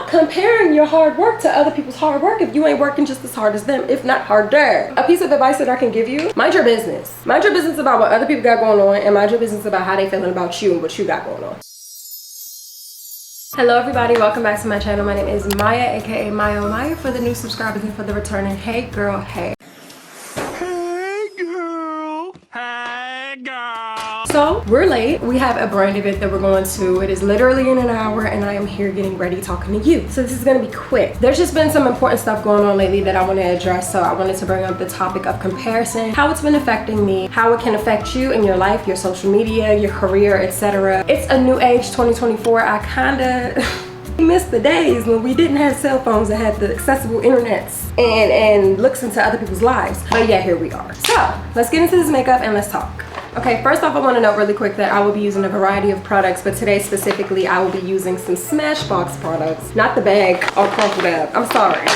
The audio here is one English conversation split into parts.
Stop comparing your hard work to other people's hard work if you ain't working just as hard as them, if not harder. A piece of advice that I can give you: mind your business. Mind your business about what other people got going on, and mind your business about how they feeling about you and what you got going on. Hello everybody, welcome back to my channel. My name is Maya, aka MaiohMaiya, for the new subscribers and for the returning. Hey girl, hey. Hey girl. Hey girl. So we're late. We have a brand event that we're going to. It is literally in an hour and I am here getting ready talking to you. So this is gonna be quick. There's just been some important stuff going on lately that I want to address. So I wanted to bring up the topic of comparison, how it's been affecting me, how it can affect you in your life, your social media, your career, etc. It's a new age, 2024. I kinda missed the days when we didn't have cell phones that had the accessible internets and looks into other people's lives. But yeah, here we are. So let's get into this makeup and let's talk. Okay, first off, I want to note really quick that I will be using a variety of products, but today specifically I will be using some Smashbox products, not the bag all crumpled up. I'm sorry.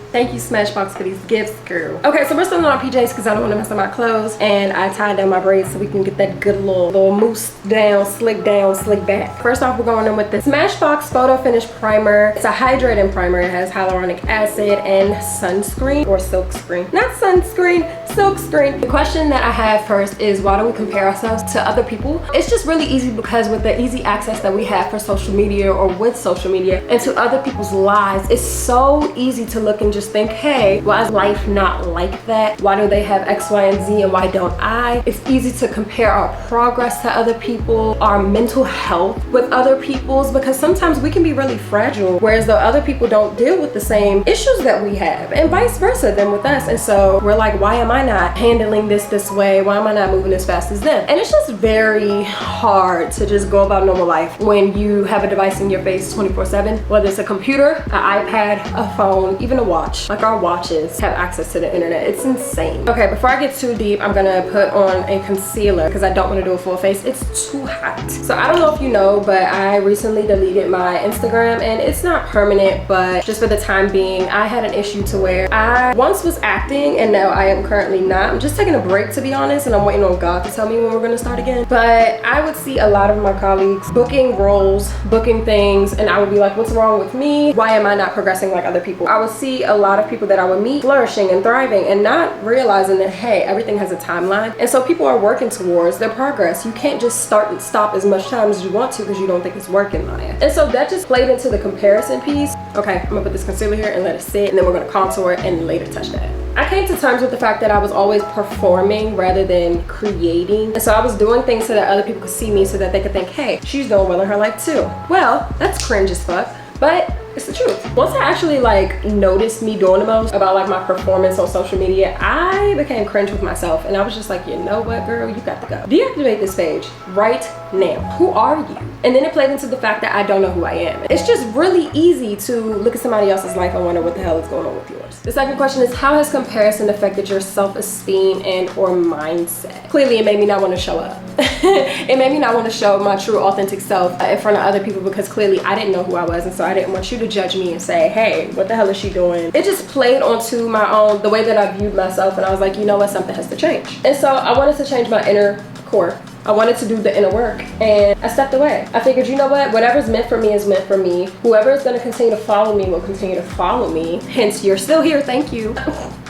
Thank you, Smashbox, for these gifts, girl. Okay, so we're still in our PJs because I don't want to mess up my clothes, and I tied down my braids so we can get that good little mousse down, slick back. First off, we're going in with the Smashbox Photo Finish Primer. It's a hydrating primer. It has hyaluronic acid and sunscreen, or silk screen. Not sunscreen, silk screen. The question that I have first is, why do we compare ourselves to other people? It's just really easy because with the easy access that we have for social media or with social media and to other people's lives, it's so easy to look and just think, hey, why is life not like that? Why do they have X, Y, and Z and why don't I? It's easy to compare our progress to other people, our mental health with other people's, because sometimes we can be really fragile, whereas though other people don't deal with the same issues that we have, and vice versa them with us. And so we're like, why am I not handling this way? Why am I not moving as fast as them? And it's just very hard to just go about normal life when you have a device in your face 24/7, whether it's a computer, an iPad, a phone, even a watch. Like our watches have access to the internet. It's insane. Okay, before I get too deep, I'm gonna put on a concealer because I don't want to do a full face. It's too hot. So I don't know if you know, but I recently deleted my Instagram, and it's not permanent, but just for the time being, I had an issue to where I once was acting and now I am currently not. I'm just taking a break, to be honest, and I'm waiting on God to tell me when we're gonna start again. But I would see a lot of my colleagues booking roles, booking things, and I would be like, what's wrong with me? Why am I not progressing like other people? I would see a lot of people that I would meet flourishing and thriving and not realizing that, hey, everything has a timeline. And so people are working towards their progress. You can't just start and stop as much time as you want to because you don't think it's working, Maya. And so that just played into the comparison piece. Okay, I'm gonna put this concealer here and let it sit, and then we're gonna contour it and later touch that. I came to terms with the fact that I was always performing rather than creating. And so I was doing things so that other people could see me so that they could think, hey, she's doing well in her life too. Well, that's cringe as fuck, but it's the truth. Once I actually like noticed me doing the most about like my performance on social media, I became cringe with myself, and I was just like, you know what, girl, you got to go. Deactivate this page right now. Who are you? And then it played into the fact that I don't know who I am. It's just really easy to look at somebody else's life and wonder what the hell is going on with yours. The second question is, how has comparison affected your self-esteem and or mindset? Clearly, it made me not want to show up. It made me not want to show my true authentic self in front of other people because clearly I didn't know who I was, and so I didn't want you to judge me and say, hey, what the hell is she doing? It just played onto my own, the way that I viewed myself, and I was like, you know what, something has to change. And so I wanted to change my inner core. I wanted to do the inner work, and I stepped away. I figured, you know what, whatever's meant for me is meant for me. Whoever is going to continue to follow me will continue to follow me. Hence, you're still here. Thank you.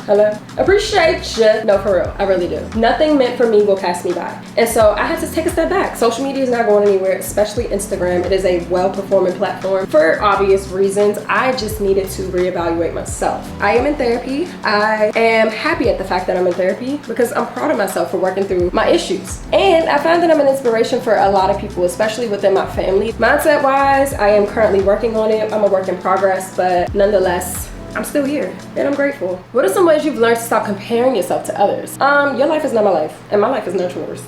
Hello. Appreciate you. No, for real. I really do. Nothing meant for me will pass me by. And so I had to take a step back. Social media is not going anywhere, especially Instagram. It is a well-performing platform for obvious reasons. I just needed to reevaluate myself. I am in therapy. I am happy at the fact that I'm in therapy because I'm proud of myself for working through my issues. And I find that I'm an inspiration for a lot of people, especially within my family. Mindset-wise, I am currently working on it. I'm a work in progress, but nonetheless, I'm still here and I'm grateful. What are some ways you've learned to stop comparing yourself to others? Your life is not my life, and my life is not yours.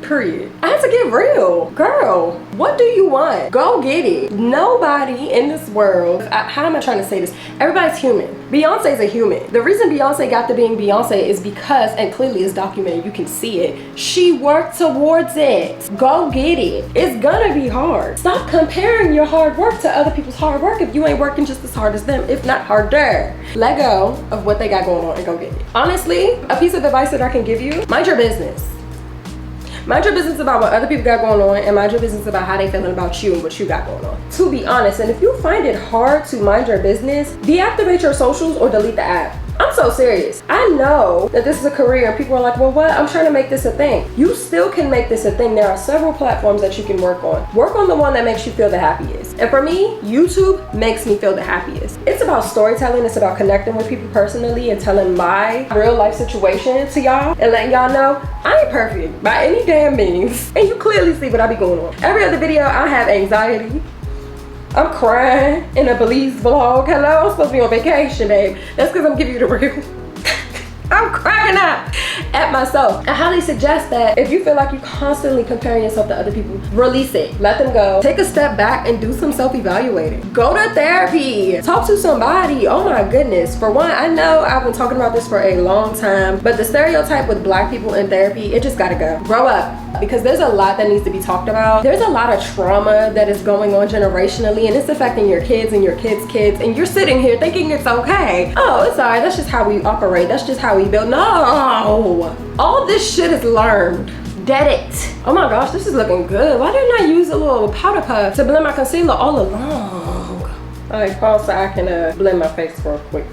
Period. I had to get real. Girl, what do you want? Go get it. Nobody in this world, how am I trying to say this? Everybody's human. Beyonce's a human. The reason Beyonce got to being Beyonce is because, and clearly it's documented, you can see it, she worked towards it. Go get it. It's gonna be hard. Stop comparing your hard work to other people's hard work if you ain't working just as hard as them, if not harder. Let go of what they got going on and go get it. Honestly, a piece of advice that I can give you, mind your business. Mind your business about what other people got going on, and mind your business about how they feeling about you and what you got going on. To be honest, and if you find it hard to mind your business, deactivate your socials or delete the app. I'm so serious. I know that this is a career and people are like, well, what? I'm trying to make this a thing. You still can make this a thing. There are several platforms that you can work on. Work on the one that makes you feel the happiest. And for me, YouTube makes me feel the happiest. It's about storytelling. It's about connecting with people personally and telling my real life situation to y'all and letting y'all know I ain't perfect by any damn means. And you clearly see what I be going on. Every other video, I have anxiety. I'm crying in a Belize vlog. Hello, I'm supposed to be on vacation, babe. That's because I'm giving you the real. I'm cracking up at myself. I highly suggest that if you feel like you're constantly comparing yourself to other people, release it. Let them go. Take a step back and do some self-evaluating. Go to therapy. Talk to somebody. Oh my goodness. For one, I know I've been talking about this for a long time, but the stereotype with Black people in therapy, it just gotta go. Grow up. Because there's a lot that needs to be talked about. There's a lot of trauma that is going on generationally, and it's affecting your kids and your kids' kids, and you're sitting here thinking it's okay. Oh, it's all right. That's just how we operate. That's just how we build. No, all this shit is learned. Dead it. Oh my gosh, this is looking good. Why didn't I use a little powder puff to blend my concealer all along? All right, pause so I can blend my face real quick.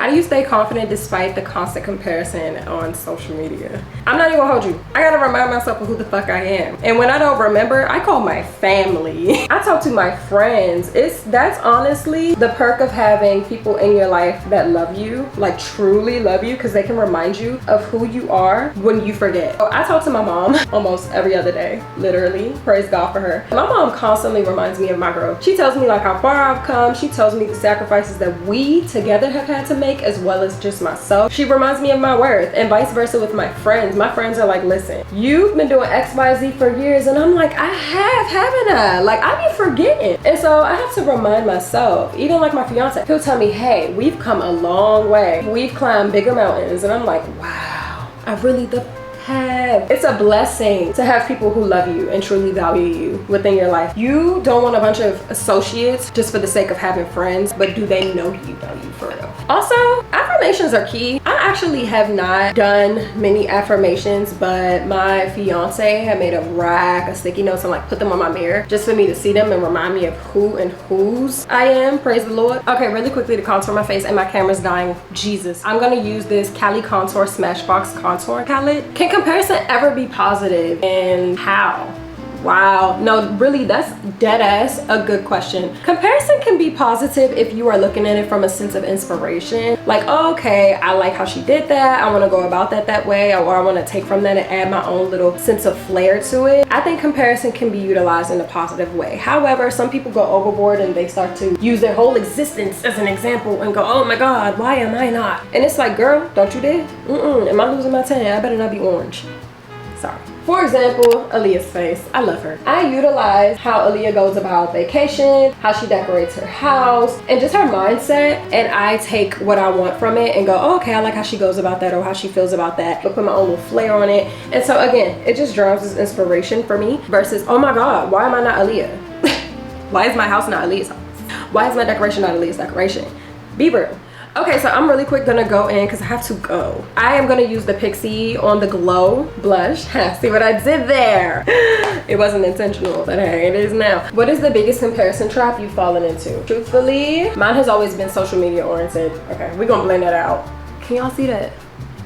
How do you stay confident despite the constant comparison on social media? I'm not even gonna hold you. I gotta remind myself of who the fuck I am. And when I don't remember, I call my family. I talk to my friends. That's honestly the perk of having people in your life that love you, like truly love you, because they can remind you of who you are when you forget. So I talk to my mom almost every other day, literally. Praise God for her. My mom constantly reminds me of my growth. She tells me like how far I've come. She tells me the sacrifices that we together have had to make, as well as just myself. She reminds me of my worth, and vice versa with my friends. My friends are like, listen, you've been doing XYZ for years, and I'm like, I have, haven't I? Like, I be forgetting. And so I have to remind myself. Even like my fiance, he'll tell me, hey, we've come a long way. We've climbed bigger mountains. And I'm like, wow, I really have. It's a blessing to have people who love you and truly value you within your life. You don't want a bunch of associates just for the sake of having friends, but do they know you value for real? Also, affirmations are key. I actually have not done many affirmations, but my fiance had made a rack of sticky notes and like put them on my mirror just for me to see them and remind me of who and whose I am. Praise the Lord. Okay, really quickly to contour my face, and my camera's dying. Jesus. I'm gonna use this Cali Contour Smashbox Contour Palette. Can comparison ever be positive, and how? Wow, no, really, that's dead ass a good question. Comparison can be positive if you are looking at it from a sense of inspiration. Like, oh, okay, I like how she did that. I want to go about that way, or I want to take from that and add my own little sense of flair to it. I think comparison can be utilized in a positive way. However, some people go overboard and they start to use their whole existence as an example and go, oh my God, why am I not? And it's like, girl, don't you dare. Am I losing my tan? I better not be orange. Sorry. For example, Aaliyah's face. I love her. I utilize how Aaliyah goes about vacation, how she decorates her house, and just her mindset, and I take what I want from it and go, oh, okay, I like how she goes about that or how she feels about that, but put my own little flair on it. And so again, it just drives this inspiration for me versus, oh my God, why am I not Aaliyah? Why is my house not Aaliyah's house? Why is my decoration not Aaliyah's decoration? Be real. Okay, so I'm really quick gonna go in because I have to go. I am gonna use the Pixie on the Glow blush. See what I did there? It wasn't intentional, but hey, it is now. What is the biggest comparison trap you've fallen into? Truthfully, mine has always been social media oriented. Okay, we're gonna blend that out. Can y'all see that?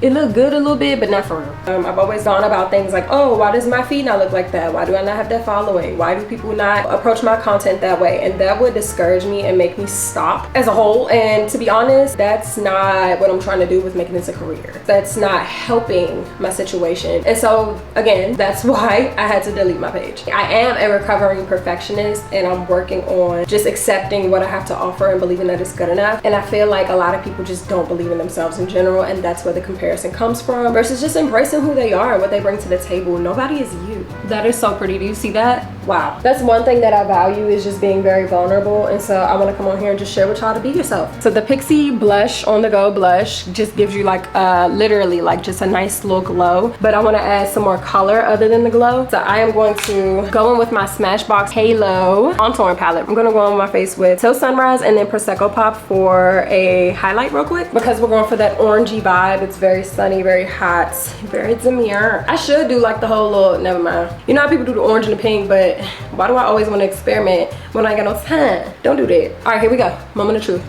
It looked good a little bit, but not for real. I've always gone about things like, oh, why does my feed not look like that? Why do I not have that following? Why do people not approach my content that way? And that would discourage me and make me stop as a whole. And to be honest, that's not what I'm trying to do with making this a career. That's not helping my situation. And so again, that's why I had to delete my page. I am a recovering perfectionist, and I'm working on just accepting what I have to offer and believing that it's good enough. And I feel like a lot of people just don't believe in themselves in general, and that's where the comparison comes from, versus just embracing who they are and what they bring to the table. Nobody is you. That is so pretty. Do you see that? Wow. That's one thing that I value, is just being very vulnerable. And so I want to come on here and just share with y'all to be yourself. So the Pixie blush on the go blush just gives you like literally like just a nice little glow, but I want to add some more color other than the glow. So I am going to go in with my Smashbox Halo contouring palette. I'm going to go on my face with Till Sunrise and then Prosecco Pop for a highlight real quick, because we're going for that orangey vibe. It's very very sunny, very hot, very demure. I should do like the whole little, never mind. You know how people do the orange and the pink, but why do I always want to experiment when I ain't got no time? Don't do that. All right, here we go. Moment of truth.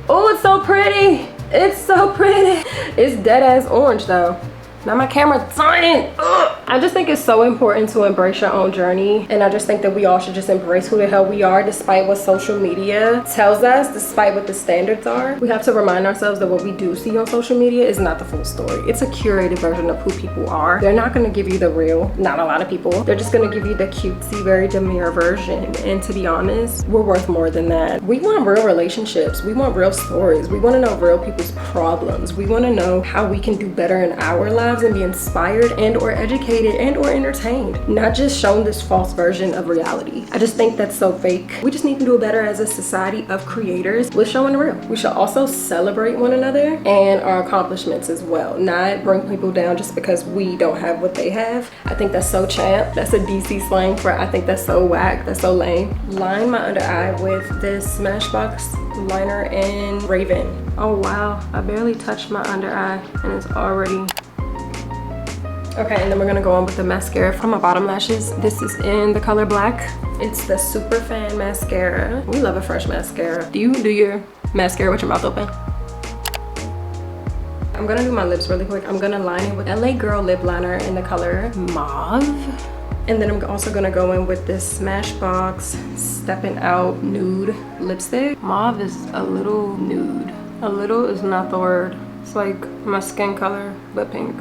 Oh, it's so pretty. It's so pretty. It's dead ass orange though. Now my camera's dying. Ugh. I just think it's so important to embrace your own journey, and I just think that we all should just embrace who the hell we are, despite what social media tells us, despite what the standards are. We have to remind ourselves that what we do see on social media is not the full story. It's a curated version of who people are. They're not going to give you the real, not a lot of people. They're just going to give you the cutesy, very demure version. And to be honest, we're worth more than that. We want real relationships. We want real stories. We want to know real people's problems. We want to know how we can do better in our lives and be inspired and or educated and or entertained, not just shown this false version of reality. I just think that's so fake. We just need to do better as a society of creators with showing the real. We should also celebrate one another and our accomplishments as well, not bring people down just because we don't have what they have. I think that's so champ. That's a DC slang for I think that's so whack, that's so lame. Line my under eye with this Smashbox liner in Raven. Oh wow, I barely touched my under eye and it's already. Okay, and then we're gonna go on with the mascara from my bottom lashes. This is in the color black. It's the Super Fan mascara. We love a fresh mascara. Do you do your mascara with your mouth open? I'm gonna do my lips really quick. I'm gonna line it with LA Girl lip liner in the color Mauve. And then I'm also gonna go in with this Smashbox Steppin' Out Nude lipstick. Mauve is a little nude. A little is not the word. It's like my skin color, but pink.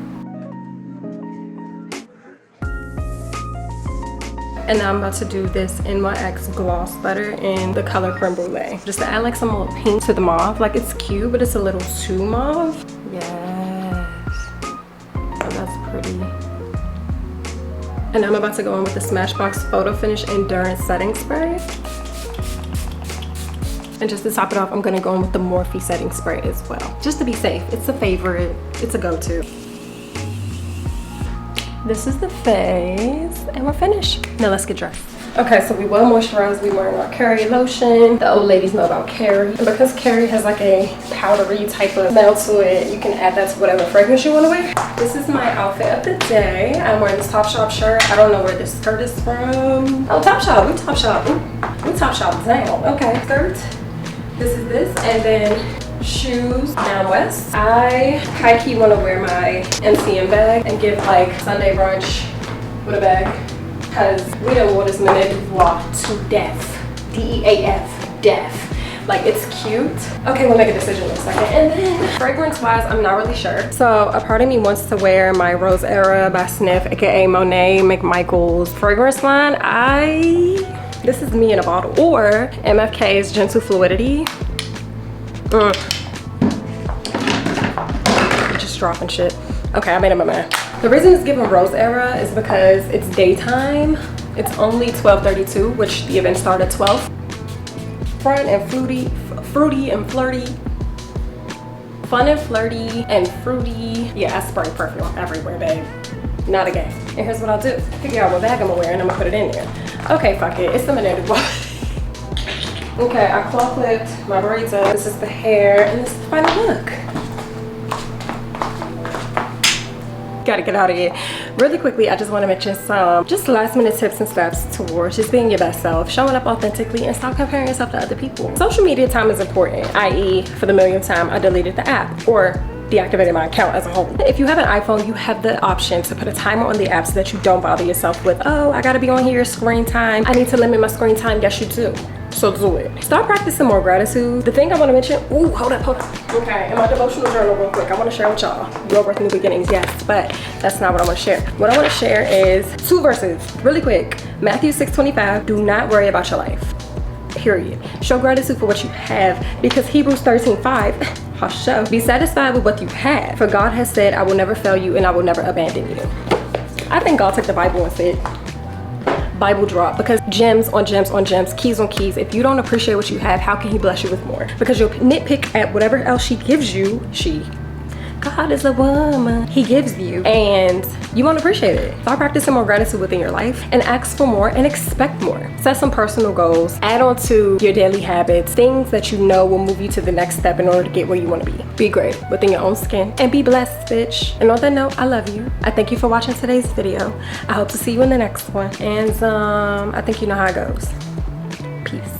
And now I'm about to do this MHY&x gloss butter in the color Creme Brulee. Just to add like some little pink to the mauve. Like it's cute, but it's a little too mauve. Yes. Oh, that's pretty. And I'm about to go in with the Smashbox Photo Finish Endurance Setting Spray. And just to top it off, I'm gonna go in with the Morphe Setting Spray as well. Just to be safe. It's a favorite. It's a go-to. This is the face, and we're finished. Now let's get dressed. Okay, so we well moisturized. We wearing our Carrie lotion. The old ladies know about Carrie. And because Carrie has like a powdery type of smell to it, you can add that to whatever fragrance you want to wear. This is my outfit of the day. I'm wearing this Topshop shirt. I don't know where this skirt is from. Oh, Topshop. We Topshop. We Topshop down. Okay, skirt. This is this, and then shoes down west. I high-key want to wear my MCM bag and give like Sunday brunch with a bag, because we done wore this minute to death. D-E-A-F, death. Like it's cute. Okay, we'll make a decision in a second. And then fragrance wise, I'm not really sure. So a part of me wants to wear my Rose Era by Sniff, aka Monet McMichael's fragrance line. This is me in a bottle. Or MFK's Gentle Fluidity. Just dropping shit. Okay, I made up my mind. The reason it's giving Rose Era is because it's daytime. It's only 12:32, which the event started at 12. Fun and fruity and flirty. Fun and flirty and fruity. Yeah, I spray perfume everywhere, babe. Not a game. And here's what I'll do. Figure out what bag I'm gonna wear and I'm gonna put it in there. Okay, fuck it. It's the Minute. Okay, I claw clipped my braids up. This is the hair, and this is the final look. Gotta get out of here. Really quickly, I just want to mention some just last minute tips and steps towards just being your best self, showing up authentically, and stop comparing yourself to other people. Social media time is important, i.e. for the millionth time, I deleted the app, or deactivated my account as a whole. If you have an iPhone, you have the option to put a timer on the app so that you don't bother yourself with, oh, I gotta be on here, screen time. I need to limit my screen time. Yes, you do. So do it. Start practicing more gratitude. The thing I want to mention, ooh, hold up. Okay, in my devotional journal real quick, I want to share with y'all. Your worth new beginnings, yes, but that's not what I want to share. What I want to share is 2 verses, really quick. Matthew 6:25, do not worry about your life, period. Show gratitude for what you have, because Hebrews 13:5, be satisfied with what you have, for God has said, I will never fail you and I will never abandon you. I think God took the Bible and said, Bible drop, because gems on gems on gems, keys on keys. If you don't appreciate what you have, how can he bless you with more? Because you'll nitpick at whatever else she gives you, because God is a woman. He gives you, and you won't appreciate it. Start practicing more gratitude within your life and ask for more and expect more. Set some personal goals. Add on to your daily habits, things that you know will move you to the next step in order to get where you want to be. Be great within your own skin and be blessed, bitch. And on that note, I love you. I thank you for watching today's video. I hope to see you in the next one. And I think you know how it goes. Peace.